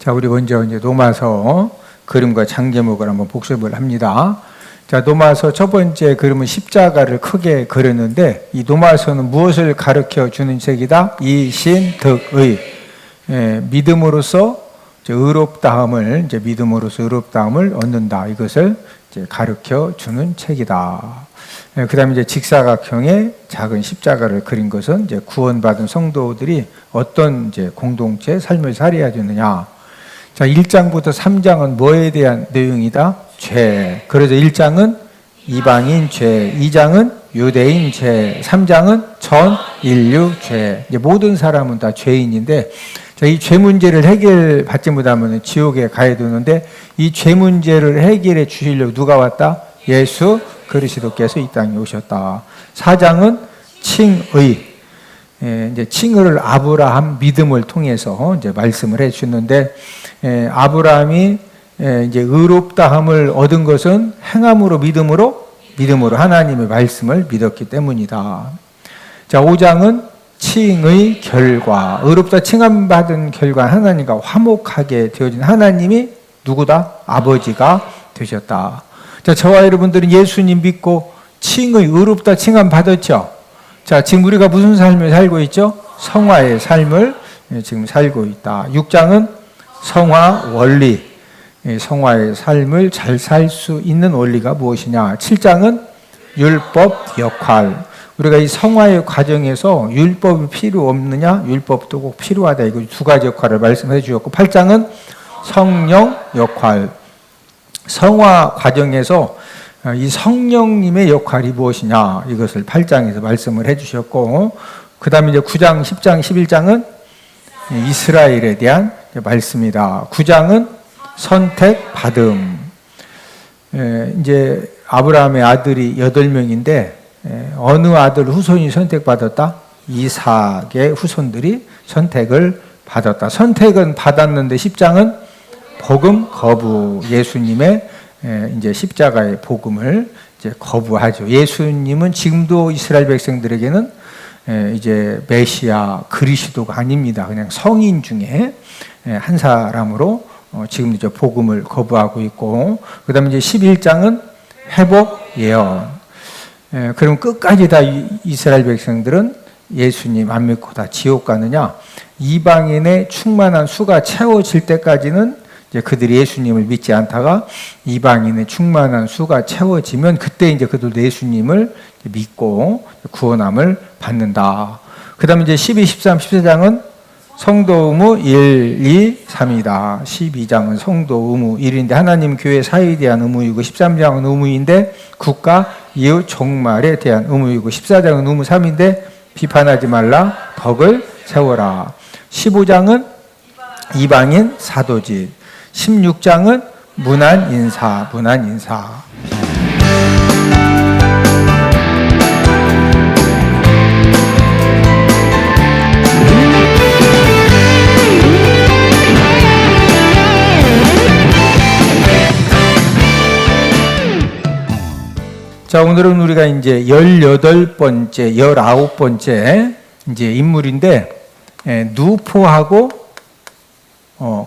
자, 우리 먼저 이제 노마서 그림과 장제목을 한번 복습을 합니다. 자, 노마서 첫 번째 그림은 십자가를 크게 그렸는데, 이 노마서는 무엇을 가르쳐 주는 책이다? 이신득의, 믿음으로써 의롭다함을, 믿음으로써 의롭다함을 얻는다. 이것을 가르쳐 주는 책이다. 그 다음에 직사각형의 작은 십자가를 그린 것은 구원받은 성도들이 어떤 공동체 삶을 살아야 되느냐. 자, 1장부터 3장은 뭐에 대한 내용이다? 죄. 그래서 1장은 이방인 죄, 2장은 유대인 죄, 3장은 전 인류 죄. 모든 사람은 다 죄인인데, 자, 이 죄 문제를 해결받지 못하면 지옥에 가야 되는데, 이 죄 문제를 해결해 주시려고 누가 왔다? 예수 그리스도께서 이 땅에 오셨다. 4장은 칭의. 칭의를 아브라함 믿음을 통해서 말씀을 해 주는데, 아브라함이 의롭다함을 얻은 것은 행함으로 믿음으로 하나님의 말씀을 믿었기 때문이다. 자, 5장은 칭의 결과, 의롭다 칭함 받은 결과 하나님과 화목하게 되어진 하나님이 누구다? 아버지가 되셨다. 자, 저와 여러분들은 예수님 믿고 칭의 의롭다 칭함 받았죠. 자, 지금 우리가 무슨 삶을 살고 있죠? 성화의 삶을 지금 살고 있다. 6장은 성화 원리, 성화의 삶을 잘 살 수 있는 원리가 무엇이냐. 7장은 율법 역할, 우리가 이 성화의 과정에서 율법이 필요 없느냐? 율법도 꼭 필요하다. 이거 두 가지 역할을 말씀해 주셨고, 8장은 성령 역할, 성화 과정에서 이 성령님의 역할이 무엇이냐, 이것을 8장에서 말씀을 해주셨고, 그 다음에 9장, 10장, 11장은 이스라엘에 대한 말씀이다. 9장은 선택받음. 이제 아브라함의 아들이 8명인데, 어느 아들 후손이 선택받았다? 이삭의 후손들이 선택을 받았다. 선택은 받았는데 10장은 복음 거부, 예수님의 십자가의 복음을 거부하죠. 예수님은 지금도 이스라엘 백성들에게는 메시아 그리스도가 아닙니다. 그냥 성인 중에 한 사람으로 지금 복음을 거부하고 있고, 그 다음에 11장은 회복 예언. 그럼 끝까지 다 이스라엘 백성들은 예수님 안 믿고 다 지옥 가느냐? 이방인의 충만한 수가 채워질 때까지는 그들이 예수님을 믿지 않다가 이방인의 충만한 수가 채워지면 그때 그들도 예수님을 믿고 구원함을 받는다. 그 다음에 12, 13, 14장은 성도 의무 1, 2, 3이다. 12장은 성도 의무 1인데 하나님 교회 사회에 대한 의무이고, 13장은 의무인데 국가 이웃 종말에 대한 의무이고, 14장은 의무 3인데 비판하지 말라, 덕을 세워라. 15장은 이방인 사도직, 16장은 문안 인사. 자, 오늘은 우리가 18번째, 19번째 인물인데, 누포하고,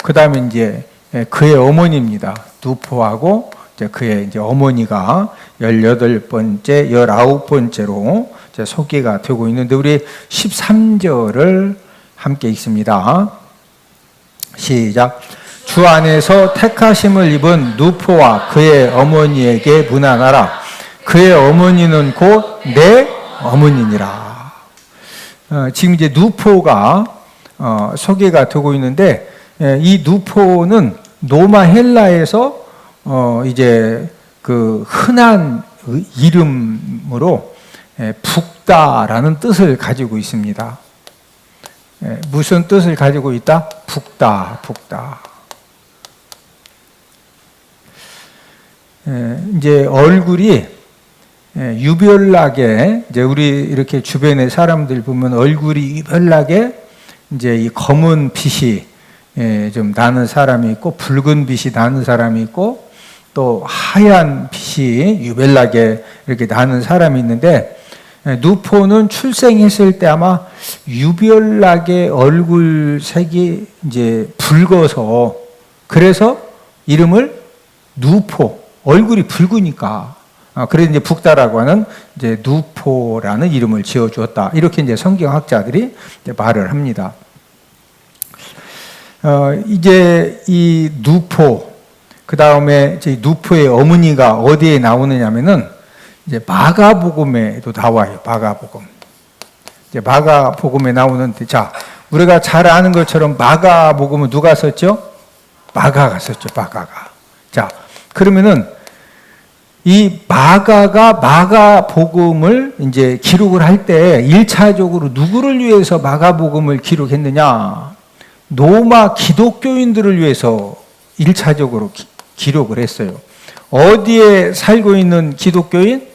그 다음에 그의 어머니입니다. 누포하고 그의 어머니가 18번째, 19번째로 소개가 되고 있는데, 우리 13절을 함께 읽습니다. 시작. 주 안에서 택하심을 입은 누포와 그의 어머니에게 문안하라. 그의 어머니는 곧 내 어머니니라. 지금 누포가 소개가 되고 있는데, 이 누포는 노마 헬라에서 그 흔한 이름으로 북다라는 뜻을 가지고 있습니다. 무슨 뜻을 가지고 있다? 북다. 얼굴이 유별나게, 우리 이렇게 주변의 사람들 보면 얼굴이 유별나게 이 검은 빛이 좀 나는 사람이 있고, 붉은 빛이 나는 사람이 있고, 또 하얀 빛이 유별나게 이렇게 나는 사람이 있는데, 누포는 출생했을 때 아마 유별나게 얼굴색이 붉어서 그래서 이름을 누포, 얼굴이 붉으니까. 그래서 이제 북다라고 하는 이제 누포라는 이름을 지어 주었다. 이렇게 이제 성경학자들이 이제 말을 합니다. 이제 이 누포, 그 다음에 누포의 어머니가 어디에 나오느냐면은 이제 마가복음에도 나와요. 마가복음. 이제 마가복음에 나오는데, 자, 우리가 잘 아는 것처럼 마가복음은 누가 썼죠? 마가가 썼죠. 마가가. 자, 그러면은 이 마가가 마가복음을 이제 기록을 할 때 1차적으로 누구를 위해서 마가복음을 기록했느냐? 로마 기독교인들을 위해서 1차적으로 기록을 했어요. 어디에 살고 있는 기독교인?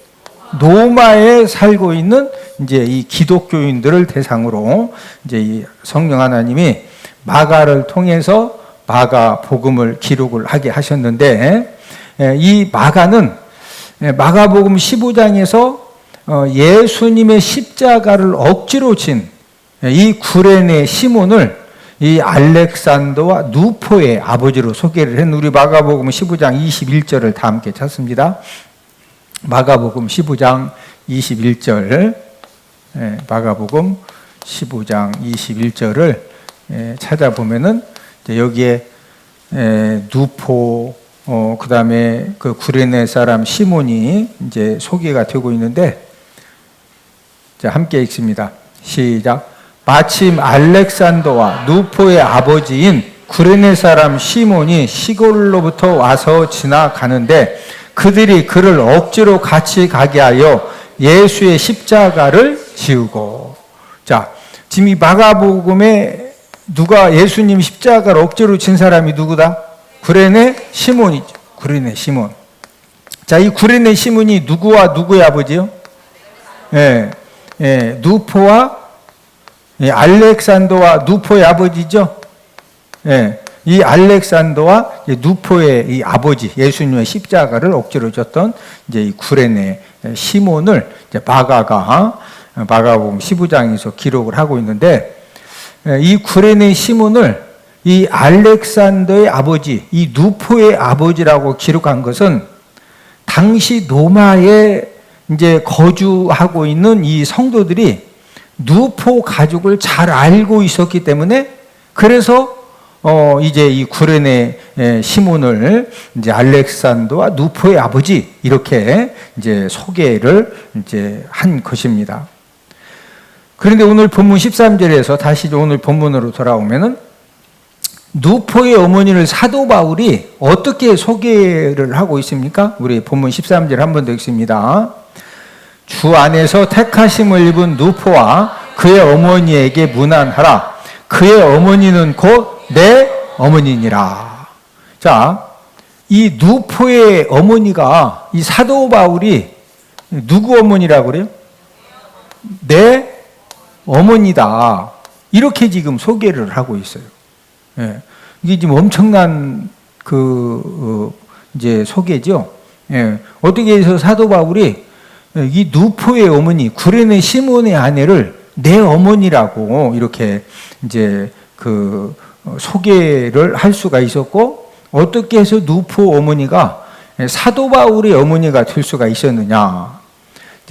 로마에 살고 있는 이제 이 기독교인들을 대상으로 이제 이 성령 하나님이 마가를 통해서 마가복음을 기록을 하게 하셨는데, 이 마가는 마가복음 15장에서 예수님의 십자가를 억지로 진 이 구레네 시몬을 이 알렉산더와 누포의 아버지로 소개를 했는, 우리 마가복음 15장 21절을 다 함께 찾습니다. 마가복음 15장 21절, 마가복음 15장 21절을 찾아보면은 여기에 누포, 그 다음에 그 구레네 사람 시몬이 이제 소개가 되고 있는데, 자, 함께 읽습니다. 시작. 마침 알렉산더와 누포의 아버지인 구레네 사람 시몬이 시골로부터 와서 지나가는데 그들이 그를 억지로 같이 가게 하여 예수의 십자가를 지우고. 자, 지금 이 마가복음에 누가 예수님 십자가를 억지로 진 사람이 누구다? 구레네 시몬이죠. 구레네 시몬. 자, 이 구레네 시몬이 누구와 누구의 아버지요? 누포와 알렉산더와 누포의 아버지죠. 이 알렉산더와 누포의 이 아버지, 예수님의 십자가를 억지로 졌던 이제 이 구레네 시몬을 이제 마가가 마가복음 15장에서 기록을 하고 있는데, 이 구레네 시몬을 이 알렉산더의 아버지, 이 누포의 아버지라고 기록한 것은 당시 로마에 이제 거주하고 있는 이 성도들이 누포 가족을 잘 알고 있었기 때문에, 그래서 이제 이 구레네 시몬을 이제 알렉산더와 누포의 아버지 이렇게 이제 소개를 이제 한 것입니다. 그런데 오늘 본문 13절에서 다시 오늘 본문으로 돌아오면은 누포의 어머니를 사도 바울이 어떻게 소개를 하고 있습니까? 우리 본문 13절 한 번 더 읽습니다. 주 안에서 택하심을 입은 누포와 그의 어머니에게 문안하라. 그의 어머니는 곧 내 어머니니라. 자, 이 누포의 어머니가 이 사도 바울이 누구 어머니라고 그래요? 내 어머니다. 이렇게 지금 소개를 하고 있어요. 이게 지금 엄청난 이제 소개죠. 어떻게 해서 사도 바울이 이 누포의 어머니, 구레네 시몬의 아내를 내 어머니라고 이렇게 이제 소개를 할 수가 있었고, 어떻게 해서 누포 어머니가 사도 바울의 어머니가 될 수가 있었느냐.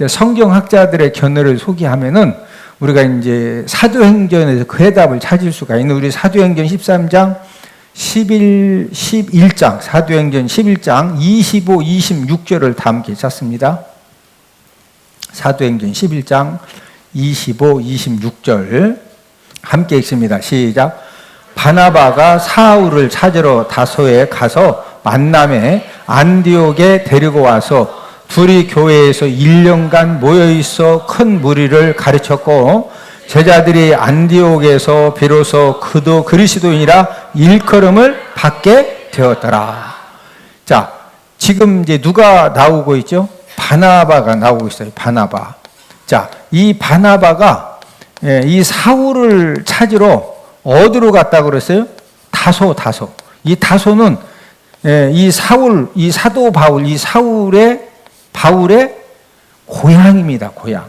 성경학자들의 견해를 소개하면은 우리가 이제 사도행전에서 그 해답을 찾을 수가 있는, 우리 사도행전 13장 11장, 사도행전 11장 25, 26절을 다 함께 찾습니다. 사도행전 11장 25, 26절 함께 읽습니다. 시작. 바나바가 사울을 찾으러 다소에 가서 만남에 안디옥에 데리고 와서 둘이 교회에서 1년간 모여있어 큰 무리를 가르쳤고, 제자들이 안디옥에서 비로소 그도 그리스도인이라 일컬음을 받게 되었더라. 자, 지금 이제 누가 나오고 있죠? 바나바가 나오고 있어요. 바나바. 자, 이 바나바가 이 사울을 찾으러 어디로 갔다고 그랬어요? 다소. 이 다소는 이 사울, 이 사도 바울, 이 바울의 고향입니다. 고향.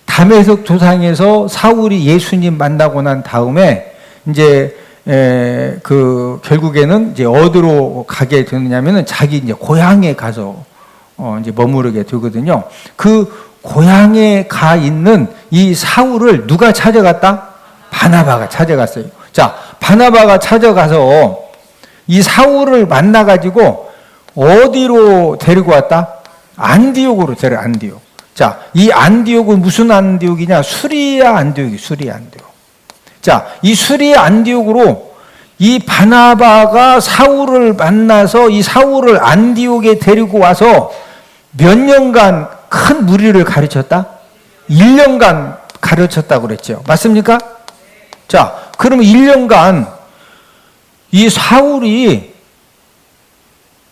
다메섹 도상에서 사울이 예수님 만나고 난 다음에 이제 결국에는 이제 어디로 가게 되느냐면은 자기 이제 고향에 가서 이제 머무르게 되거든요. 그 고향에 가 있는 이 사울을 누가 찾아갔다? 바나바가 찾아갔어요. 자, 바나바가 찾아가서 이 사울을 만나가지고 어디로 데리고 왔다? 안디옥으로 안디옥. 자, 이 안디옥은 무슨 안디옥이냐? 수리아 안디옥이 수리아 안디옥. 자, 이 수리아 안디옥으로 이 바나바가 사울을 만나서 이 사울을 안디옥에 데리고 와서 몇 년간 큰 무리를 가르쳤다? 1년간 가르쳤다고 그랬죠. 맞습니까? 자, 그러면 1년간 이 사울이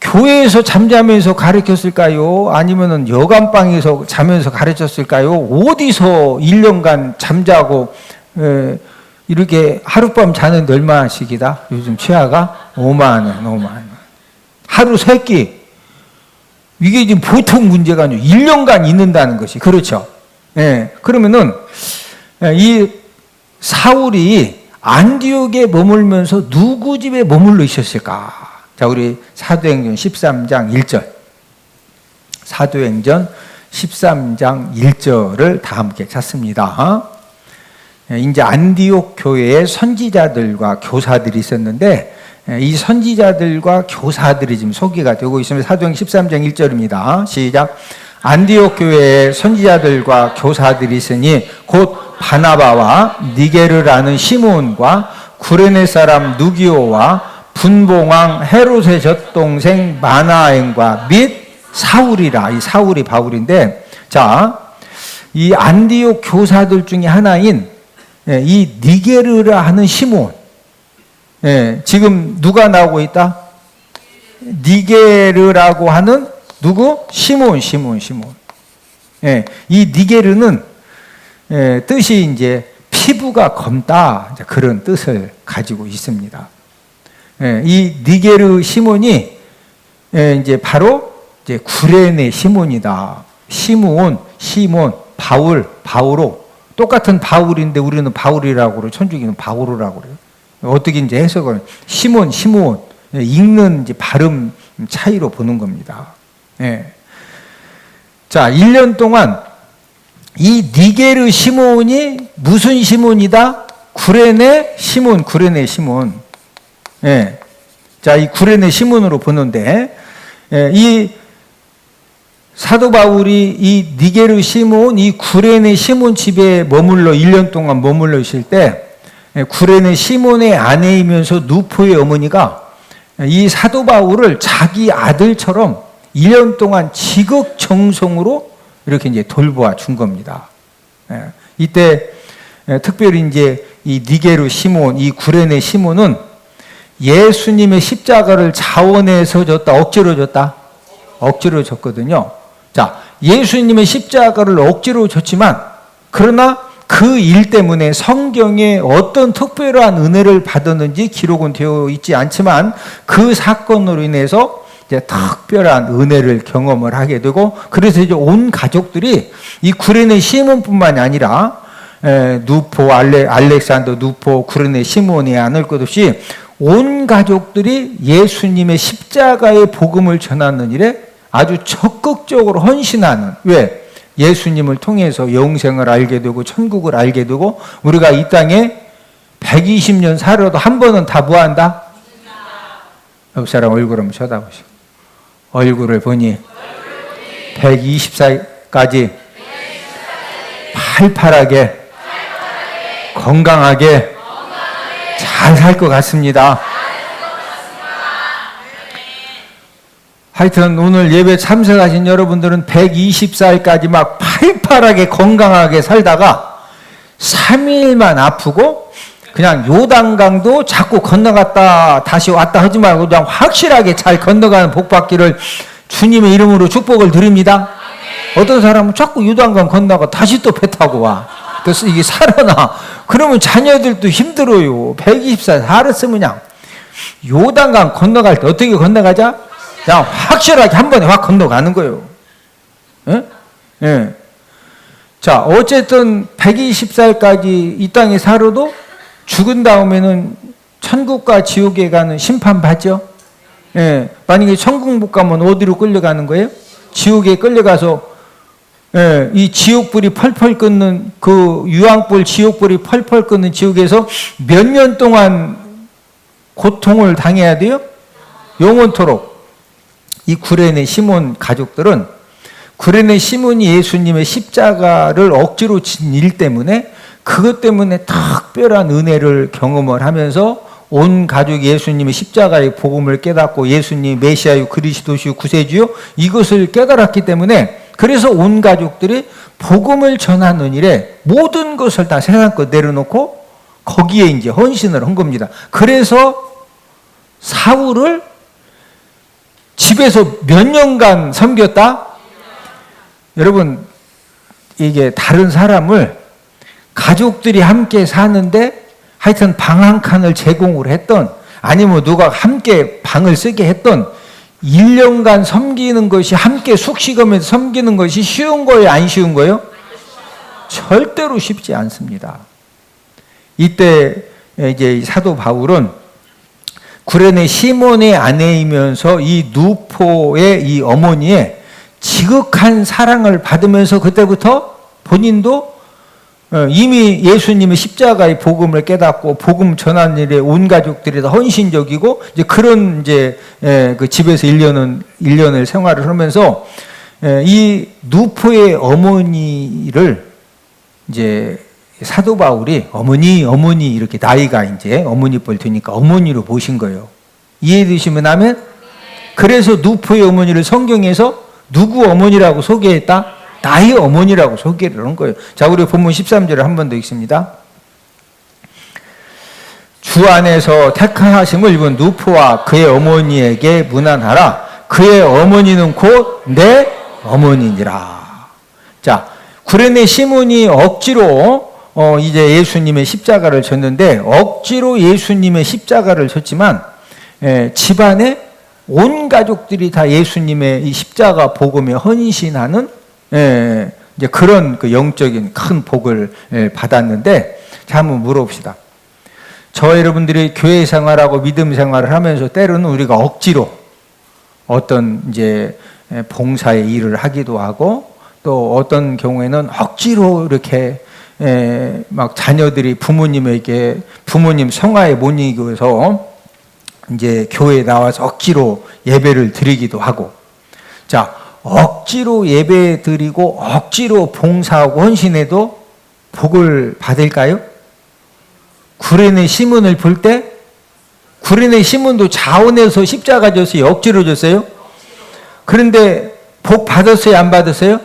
교회에서 잠자면서 가르쳤을까요? 아니면은 여관방에서 자면서 가르쳤을까요? 어디서 1년간 잠자고 이렇게 하룻밤 자는데 얼마씩이다? 요즘 최하가 5만 원, 5만 원. 하루 3끼. 이게 지금 보통 문제가 아니에요. 1년간 있는다는 것이. 그렇죠. 예. 그러면은 이 사울이 안디옥에 머물면서 누구 집에 머물러 있었을까? 자, 우리 사도행전 13장 1절. 사도행전 13장 1절을 다 함께 찾습니다. 이제 안디옥 교회에 선지자들과 교사들이 있었는데 이 선지자들과 교사들이 지금 소개가 되고 있습니다. 사도행전 13장 1절입니다. 시작. 안디옥 교회에 선지자들과 교사들이 있으니 곧 바나바와 니게르라는 시몬과 구레네 사람 누기오와 분봉왕 헤롯의 젖동생 마나엔과 및 사울이라. 이 사울이 바울인데, 자, 이 안디옥 교사들 중에 하나인 이 니게르라 하는 시몬. 지금 누가 나오고 있다? 니게르라고 하는 누구? 시몬. 이 니게르는 뜻이 이제 피부가 검다, 그런 뜻을 가지고 있습니다. 이 니게르 시몬이 이제 바로 이제 구레네 시몬이다. 시몬, 바우로 똑같은 바울인데 우리는 바울이라고 그래요. 천주교는 바우로라고 그래요. 어떻게 이제 해석을 시몬 읽는 이제 발음 차이로 보는 겁니다. 자, 1년 동안 이 니게르 시몬이 무슨 시몬이다? 구레네 시몬. 자, 이 구레네 시몬으로 보는데, 이 사도 바울이 이 니게르 시몬, 이 구레네 시몬 집에 1년 동안 머물러 있을 때, 구레네 시몬의 아내이면서 누포의 어머니가 이 사도 바울을 자기 아들처럼 1년 동안 지극정성으로 이렇게 이제 돌보아 준 겁니다. 이때 특별히 이제 이 니게르 시몬, 이 구레네 시몬은 예수님의 십자가를 자원해서 줬다, 억지로 줬다? 억지로 줬거든요. 자, 예수님의 십자가를 억지로 줬지만, 그러나 그 일 때문에 성경에 어떤 특별한 은혜를 받았는지 기록은 되어 있지 않지만, 그 사건으로 인해서 이제 특별한 은혜를 경험을 하게 되고, 그래서 이제 온 가족들이 이 구레네 시몬뿐만이 아니라 누포, 알렉산더 누포, 구레네 시몬이 않을 것 없이 온 가족들이 예수님의 십자가의 복음을 전하는 일에 아주 적극적으로 헌신하는, 왜? 예수님을 통해서 영생을 알게 되고 천국을 알게 되고 우리가 이 땅에 120년 살아도 한 번은 다 뭐한다? 옆 사람 얼굴 한번 쳐다보시고, 얼굴을 보니 120살까지 팔팔하게 건강하게 잘 살 것 같습니다. 하여튼 오늘 예배 참석하신 여러분들은 120살까지 막 팔팔하게 건강하게 살다가 3일만 아프고 그냥 요단강도 자꾸 건너갔다 다시 왔다 하지 말고 그냥 확실하게 잘 건너가는 복 받기를 주님의 이름으로 축복을 드립니다. 어떤 사람은 자꾸 요단강 건너가 다시 또 배 타고 와. 그래서 이게 살아나. 그러면 자녀들도 힘들어요. 120살 살았으면 그냥 요단강 건너갈 때 어떻게 건너가자? 그냥 확실하게 한 번에 확 건너가는 거예요. 예? 자, 어쨌든 120살까지 이 땅에 살아도 죽은 다음에는 천국과 지옥에 가는 심판 받죠? 예, 만약에 천국 못 가면 어디로 끌려가는 거예요? 지옥에 끌려가서 예, 이 지옥불이 펄펄 끓는 그 유황불 지옥불이 펄펄 끓는 지옥에서 몇 년 동안 고통을 당해야 돼요? 영원토록. 이 구레네 시몬 가족들은 구레네 시몬이 예수님의 십자가를 억지로 진 일 때문에 그것 때문에 특별한 은혜를 경험을 하면서 온 가족이 예수님의 십자가의 복음을 깨닫고 예수님 메시아요 그리스도시요 구세주요 이것을 깨달았기 때문에 그래서 온 가족들이 복음을 전하는 일에 모든 것을 다 세상 것 내려놓고 거기에 이제 헌신을 한 겁니다. 그래서 사울을 집에서 몇 년간 섬겼다? 여러분, 이게 다른 사람을 가족들이 함께 사는데 하여튼 방 한 칸을 제공을 했던 아니면 누가 함께 방을 쓰게 했던 1년간 섬기는 것이 함께 숙식하면서 섬기는 것이 쉬운 거예요? 안 쉬운 거예요? 절대로 쉽지 않습니다. 이때 이제 사도 바울은 구레네 시몬의 아내이면서 이 누포의 이 어머니의 지극한 사랑을 받으면서 그때부터 본인도 이미 예수님의 십자가의 복음을 깨닫고 복음 전하는 일에 온 가족들이 다 헌신적이고 이제 그런 이제 그 집에서 1년을 생활을 하면서 이 누포의 어머니를 이제 사도 바울이 어머니 이렇게 나이가 이제 어머니 뻘 되니까 어머니로 보신 거예요. 이해되시면 하면 그래서 누포의 어머니를 성경에서 누구 어머니라고 소개했다? 나의 어머니라고 소개를 한 거예요. 자, 우리 본문 13절을 한 번 더 읽습니다. 주 안에서 택하심을 입은 누포와 그의 어머니에게 문안하라. 그의 어머니는 곧 내 어머니니라. 자, 구레네 시몬이 억지로 이제 예수님의 십자가를 졌는데 억지로 예수님의 십자가를 졌지만 집안에 온 가족들이 다 예수님의 이 십자가 복음에 헌신하는 이제 그런 그 영적인 큰 복을 받았는데, 자, 한번 물어봅시다. 저 여러분들이 교회 생활하고 믿음 생활을 하면서 때로는 우리가 억지로 어떤 이제 봉사의 일을 하기도 하고 또 어떤 경우에는 억지로 이렇게 막 자녀들이 부모님 성화에 못 이겨서 이제 교회에 나와서 억지로 예배를 드리기도 하고, 자, 억지로 예배 드리고 억지로 봉사하고 헌신해도 복을 받을까요? 구레네 시몬을 볼 때 구레네 시몬도 자원해서 십자가 졌어요? 억지로 졌어요? 그런데 복 받았어요? 안 받았어요?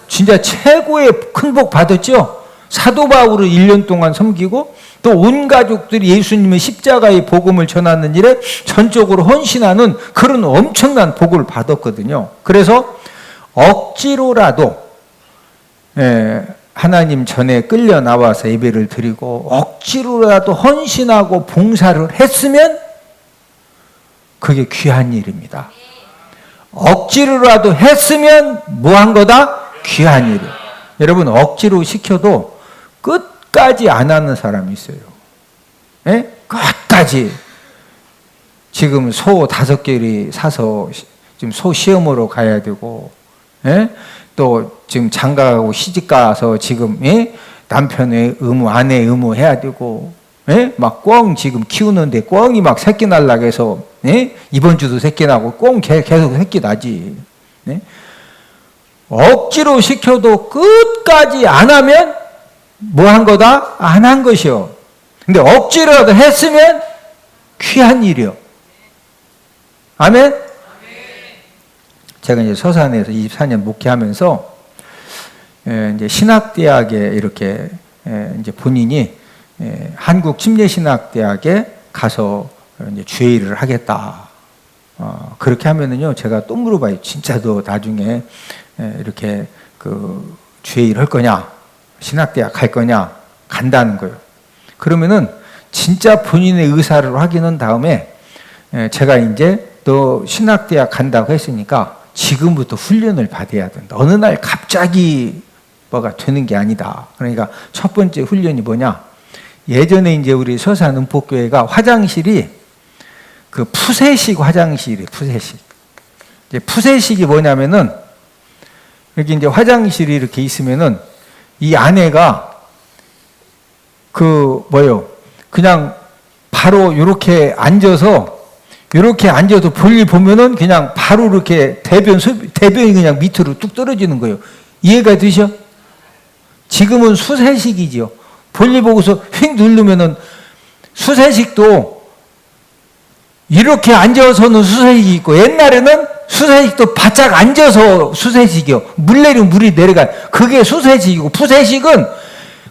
진짜 최고의 큰 복 받았죠? 사도 바울을 1년 동안 섬기고 또 온 가족들이 예수님의 십자가의 복음을 전하는 일에 전적으로 헌신하는 그런 엄청난 복을 받았거든요. 그래서 억지로라도 하나님 전에 끌려 나와서 예배를 드리고 억지로라도 헌신하고 봉사를 했으면 그게 귀한 일입니다. 억지로라도 했으면 뭐 한 거다? 귀한 일이에요. 여러분, 억지로 시켜도 끝까지 안 하는 사람이 있어요. 끝까지. 지금 소 5개를 사서 지금 소 시험으로 가야 되고, 또 지금 장가가고 시집가서 지금 남편의 의무, 아내의 의무 해야 되고, 막 꿩 지금 키우는데 꿩이 막 새끼 날라고 해서 이번 주도 새끼 나고 꿩 계속 새끼 나지. 억지로 시켜도 끝까지 안 하면 뭐 한 거다? 안 한 것이요. 근데 억지로라도 했으면 귀한 일이요. 아멘? 제가 이제 서산에서 24년 목회하면서 이제 신학대학에 이렇게 이제 본인이 한국 침례신학대학에 가서 이제 주회의를 하겠다. 그렇게 하면은요, 제가 또 물어봐요. 진짜 너 나중에 이렇게 그 주회의를 할 거냐? 신학대학 갈 거냐? 간다는 거예요. 그러면은 진짜 본인의 의사를 확인한 다음에 제가 이제 너 신학대학 간다고 했으니까 지금부터 훈련을 받아야 된다. 어느 날 갑자기 뭐가 되는 게 아니다. 그러니까 첫 번째 훈련이 뭐냐? 예전에 이제 우리 서산 은폭교회가 화장실이 그 푸세식 화장실이 푸세식. 이제 푸세식이 뭐냐면은 여기 이제 화장실이 이렇게 있으면은 이 안에가 그 그냥 바로 이렇게 앉아서 볼일 보면은 그냥 바로 이렇게 대변이 그냥 밑으로 뚝 떨어지는 거예요. 이해가 되셔? 지금은 수세식이지요. 볼일 보고서 휙 누르면은 수세식도 이렇게 앉아서는 수세식이 있고 옛날에는 수세식도 바짝 앉아서 수세식이요. 물 내리면 물이 내려가. 그게 수세식이고 푸세식은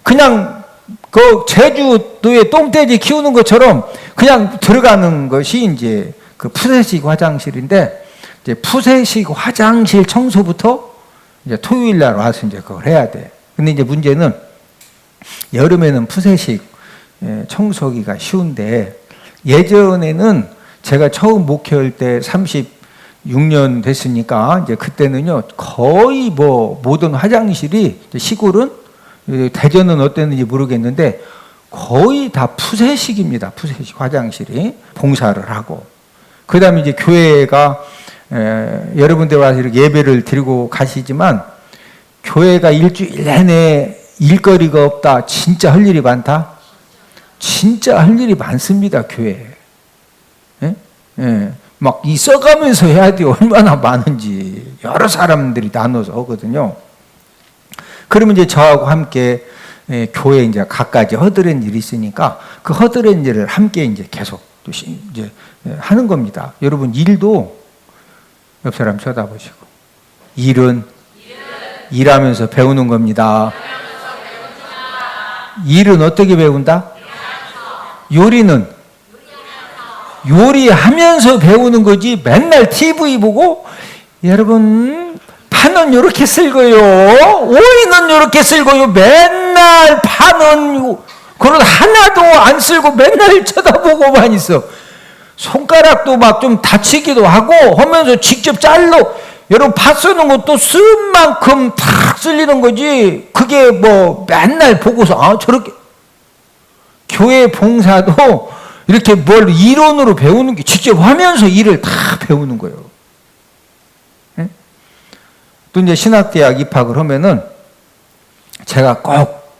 그냥 그 제주도에 똥돼지 키우는 것처럼 그냥 들어가는 것이 이제 그 푸세식 화장실인데 이제 푸세식 화장실 청소부터 이제 토요일 날 와서 이제 그걸 해야 돼. 근데 이제 문제는 여름에는 푸세식 청소기가 쉬운데 예전에는 제가 처음 목회할 때 36년 됐으니까 이제 그때는요 거의 모든 화장실이 시골은 대전은 어땠는지 모르겠는데 거의 다 푸세식입니다. 푸세식 화장실이 봉사를 하고 그 다음에 이제 교회가 여러분들 와서 이렇게 예배를 드리고 가시지만 교회가 일주일 내내 일거리가 없다. 진짜 할 일이 많다. 진짜 할 일이 많습니다. 교회에. 막 있어가면서 해야 돼요. 얼마나 많은지. 여러 사람들이 나눠서 하거든요. 그러면 이제 저하고 함께 교회 이제 갖가지 허드렛 일이 있으니까 그 허드렛 일을 함께 이제 계속 또 이제 하는 겁니다. 여러분 일도 옆 사람 쳐다보시고 일은 일하면서 배우는 겁니다. 일은 어떻게 배운다? 요리는 요리하면서 배우는 거지 맨날 TV 보고 여러분 파는 요렇게 쓸거요 오이는 요렇게 쓸거요 맨날 파는 그걸 하나도 안 쓸고 맨날 쳐다보고만 있어. 손가락도 막 좀 다치기도 하고 하면서 직접 잘로 여러분 파 쓰는 것도 쓴 만큼 탁 쓸리는 거지. 그게 맨날 보고서 저렇게 교회 봉사도 이렇게 뭘 이론으로 배우는 게 직접 하면서 일을 다 배우는 거예요. 네? 또 이제 신학대학 입학을 하면은 제가 꼭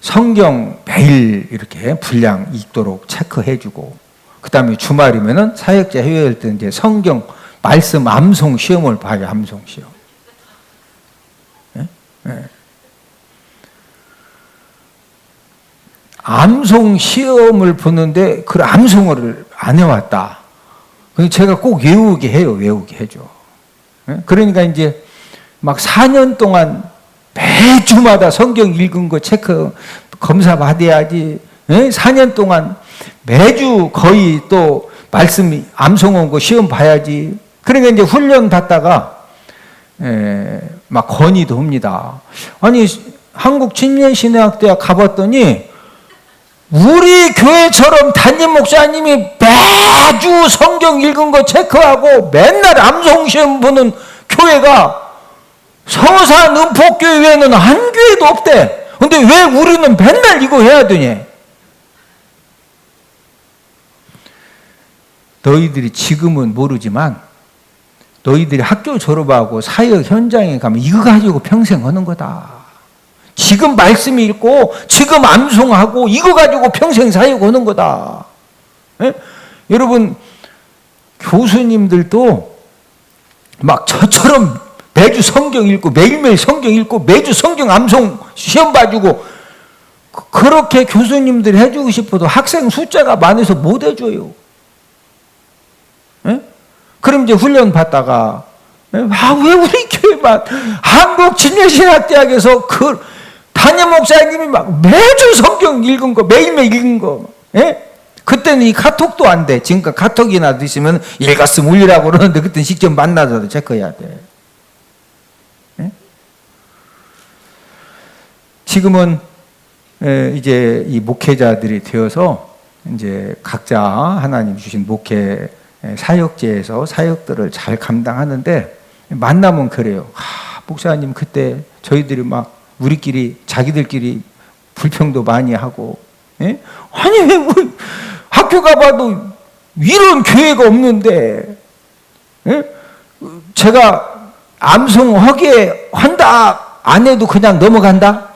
성경 매일 이렇게 분량 읽도록 체크해주고 그 다음에 주말이면은 사역자 회의할 때 이제 성경 말씀 암송 시험을 봐요. 암송 시험. 네? 네. 암송 시험을 보는데 그 암송을 안 해왔다. 제가 꼭 외우게 해요. 외우게 해줘. 네? 그러니까 이제 막 4년 동안 매주마다 성경 읽은 거 체크 검사 받아야지. 네? 4년 동안 매주 거의 또 말씀 암송 온 거 시험 봐야지. 그러니까 이제 훈련 받다가 막 건의도 합니다. 아니 한국青年신학대학 가봤더니 우리 교회처럼 담임 목사님이 매주 성경 읽은 거 체크하고 맨날 암송 시험 보는 교회가 서산 은폭교회 외에는 한 교회도 없대. 근데 왜 우리는 맨날 이거 해야 되냐? 너희들이 지금은 모르지만 너희들이 학교 졸업하고 사역 현장에 가면 이거 가지고 평생 하는 거다. 지금 말씀 읽고 지금 암송하고 이거 가지고 평생 사역하는 거다. 예? 여러분 교수님들도 막 저처럼 매주 성경 읽고 매일매일 성경 읽고 매주 성경 암송 시험 봐주고 그렇게 교수님들이 해주고 싶어도 학생 숫자가 많아서 못 해줘요. 예? 그럼 이제 훈련 받다가 왜 우리 교회만 한국青年신학대학에서 그 담임 목사님이 막 매주 성경 읽은 거 매일매일 읽은 거 예? 그때는 이 카톡도 안 돼. 지금까지 카톡이나 드시면 읽었으면 올리라고 그러는데 그때는 직접 만나서도 체크해야 돼. 예? 지금은 이제 이 목회자들이 되어서 이제 각자 하나님 주신 목회 사역제에서 사역들을 잘 감당하는데 만나면 그래요. 목사님 그때 저희들이 막 우리끼리 자기들끼리 불평도 많이 하고 예? 아니 왜 학교 가봐도 이런 교회가 없는데, 예? 제가 암송 허게 한다 안 해도 그냥 넘어간다?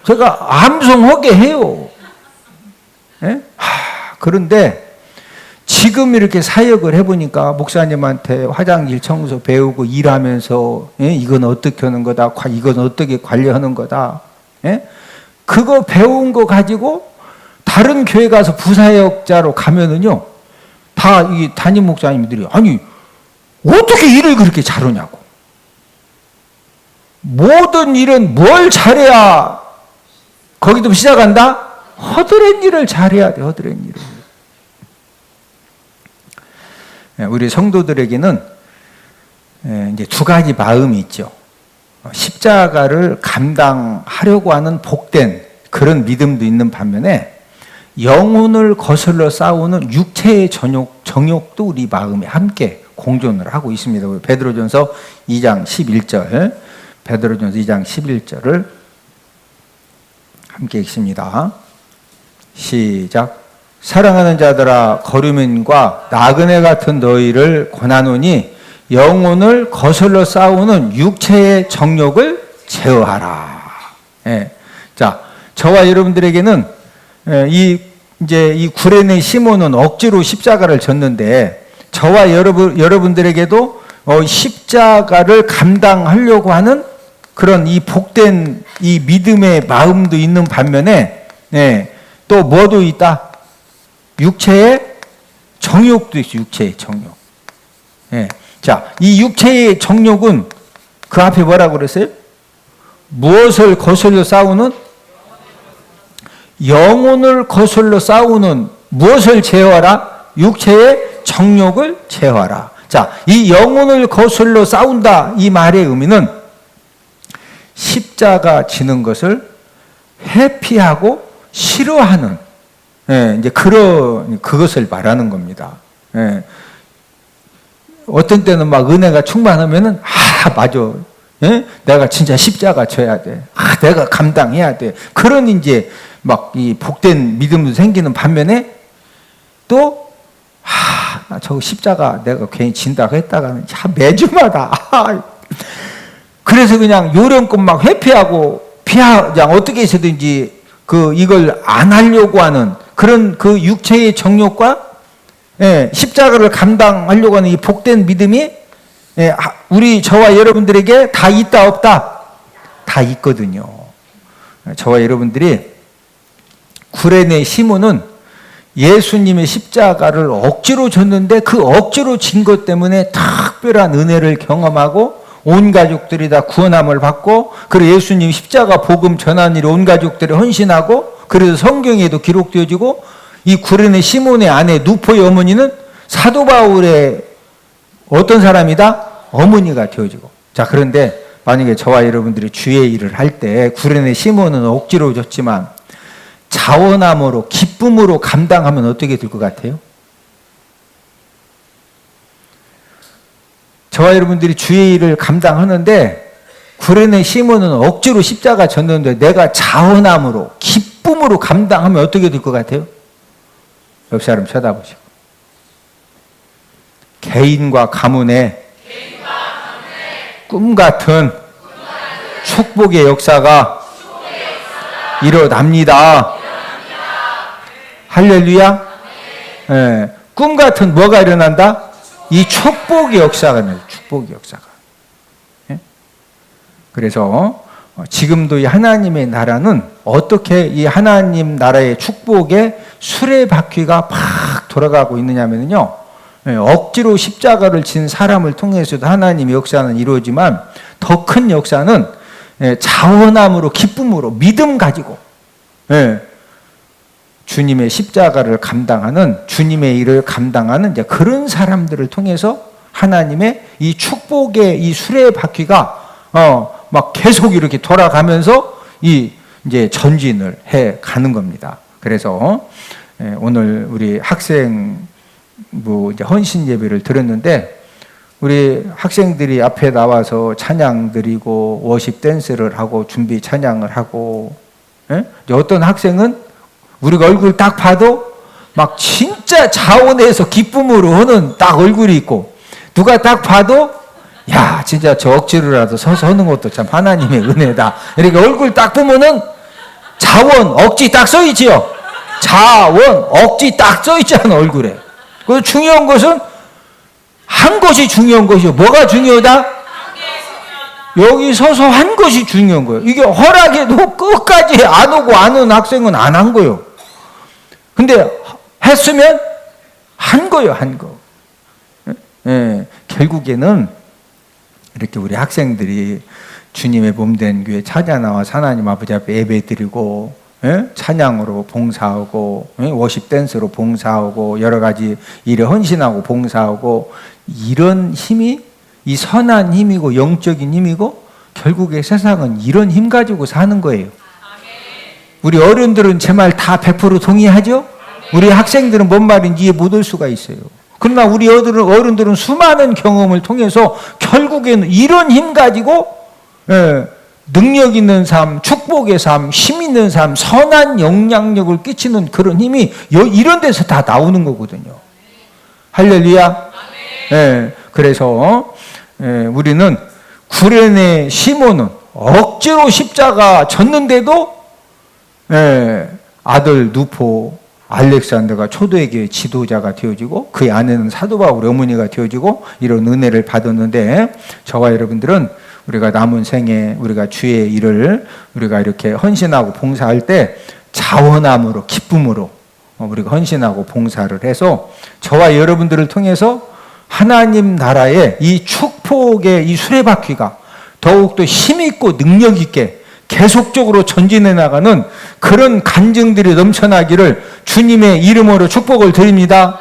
제가 암송 허게 해요. 예? 그런데 지금 이렇게 사역을 해보니까 목사님한테 화장실 청소 배우고 일하면서, 예? 이건 어떻게 하는 거다, 이건 어떻게 관리하는 거다, 예? 그거 배운 거 가지고 다른 교회 가서 부사역자로 가면은요, 다 이 담임 목사님들이 아니 어떻게 일을 그렇게 잘하냐고. 모든 일은 뭘 잘해야 거기도 시작한다? 허드렛 일을 잘해야 돼, 허드렛 일을. 우리 성도들에게는 이제 두 가지 마음이 있죠. 십자가를 감당하려고 하는 복된 그런 믿음도 있는 반면에 영혼을 거슬러 싸우는 육체의 정욕도 우리 마음에 함께 공존을 하고 있습니다. 베드로전서 2장 11절, 베드로전서 2장 11절을 함께 읽습니다. 시작. 사랑하는 자들아, 거류민과 나그네 같은 너희를 권하노니 영혼을 거슬러 싸우는 육체의 정욕을 제어하라. 예. 자, 저와 여러분들에게는 이제 이 구레네 시몬은 억지로 십자가를 졌는데, 저와 여러분들에게도 십자가를 감당하려고 하는 그런 이 복된 이 믿음의 마음도 있는 반면에, 예, 또 뭐도 있다? 육체의 정욕도 있어. 육체의 정욕. 예. 자, 이 육체의 정욕은 그 앞에 뭐라고 그랬어요? 무엇을 거슬러 싸우는? 영혼을 거슬러 싸우는 무엇을 제어하라? 육체의 정욕을 제어하라. 자, 이 영혼을 거슬러 싸운다, 이 말의 의미는 십자가 지는 것을 회피하고 싫어하는, 예, 이제 그것을 말하는 겁니다. 예. 어떤 때는 막 은혜가 충만하면은, 맞아. 예? 내가 진짜 십자가 져야 돼. 내가 감당해야 돼. 그런 이제 막 이 복된 믿음도 생기는 반면에 또, 저 십자가 내가 괜히 진다고 했다가는, 매주마다, 그래서 그냥 요령껏 막 회피하고 그냥 어떻게 해서든지 이걸 안 하려고 하는 그런 그 육체의 정욕과, 예, 십자가를 감당하려고 하는 이 복된 믿음이, 예, 저와 여러분들에게 다 있다 없다? 다 있거든요. 저와 여러분들이 구레네 시몬은 예수님의 십자가를 억지로 졌는데 그 억지로 진 것 때문에 특별한 은혜를 경험하고 온 가족들이 다 구원함을 받고, 그리고 예수님 십자가 복음 전한 일에 온 가족들이 헌신하고, 그래서 성경에도 기록되어지고, 이 구레네 시몬의 아내 누포의 어머니는 사도 바울의 어떤 사람이다? 어머니가 되어지고. 자, 그런데 만약에 저와 여러분들이 주의 일을 할 때 구레네 시몬은 억지로 졌지만 자원함으로 기쁨으로 감당하면 어떻게 될 것 같아요? 저와 여러분들이 주의 일을 감당하는데 구레네 시몬은 억지로 십자가 졌는데 내가 자원함으로 기쁨으로 감당하면 어떻게 될 것 같아요? 옆 사람 쳐다보시고. 개인과 가문의 꿈 같은 축복의 역사가 일어납니다. 할렐루야. 예, 꿈 같은 뭐가 일어난다? 이 축복의 역사가 나요. 축복의 역사가. 예? 그래서 지금도 이 하나님의 나라는 어떻게 이 하나님 나라의 축복의 수레바퀴가 팍 돌아가고 있느냐면요, 예, 억지로 십자가를 진 사람을 통해서도 하나님의 역사는 이루어지만 더 큰 역사는, 예, 자원함으로 기쁨으로 믿음 가지고, 예, 주님의 십자가를 감당하는, 주님의 일을 감당하는 이제 그런 사람들을 통해서 하나님의 이 축복의 이 수레바퀴가 막 계속 이렇게 돌아가면서 이제 전진을 해 가는 겁니다. 그래서 오늘 우리 학생부 이제 헌신 예배를 드렸는데, 우리 학생들이 앞에 나와서 찬양 드리고 워십 댄스를 하고 준비 찬양을 하고, 예? 어떤 학생은 우리가 얼굴 딱 봐도 막 진짜 자원에서 기쁨으로 하는 딱 얼굴이 있고, 누가 딱 봐도 야 진짜 저 억지로라도 서서 하는 것도 참 하나님의 은혜다. 이렇게 얼굴 딱 보면은 자원 억지 딱 써있지요. 자원 억지 딱 써있잖아 얼굴에. 그 중요한 것은 한 것이 중요한 것이요. 뭐가 중요하다? 여기 서서 한 것이 중요한 거예요. 이게 허락해도 끝까지 안 오고 안 온 학생은 안 한 거예요. 근데 했으면 한 거예요, 한 거. 예, 결국에는 이렇게 우리 학생들이 주님의 몸된 교회 찾아나와서 하나님 아버지 앞에 예배드리고, 예? 찬양으로 봉사하고, 예? 워십 댄스로 봉사하고, 여러 가지 일에 헌신하고 봉사하고, 이런 힘이 이 선한 힘이고 영적인 힘이고, 결국에 세상은 이런 힘 가지고 사는 거예요. 우리 어른들은 제 말 다 100% 동의하죠? 우리 학생들은 뭔 말인지 이해 못할 수가 있어요. 그러나 우리 어른들은 수많은 경험을 통해서 결국에는 이런 힘 가지고, 예, 능력 있는 삶, 축복의 삶, 힘 있는 삶, 선한 영향력을 끼치는 그런 힘이 이런 데서 다 나오는 거거든요. 할렐루야. 예, 그래서 우리는 구레네 시몬은 억지로 십자가 졌는데도 아들 누포 알렉산더가 초대교회 지도자가 되어지고, 그 안에는 사도 바울의 어머니가 되어지고, 이런 은혜를 받았는데, 저와 여러분들은 우리가 남은 생에 우리가 주의 일을 우리가 이렇게 헌신하고 봉사할 때 자원함으로 기쁨으로 우리가 헌신하고 봉사를 해서 저와 여러분들을 통해서 하나님 나라의 이 축복의 이 수레바퀴가 더욱더 힘있고 능력있게 계속적으로 전진해 나가는 그런 간증들이 넘쳐나기를 주님의 이름으로 축복을 드립니다.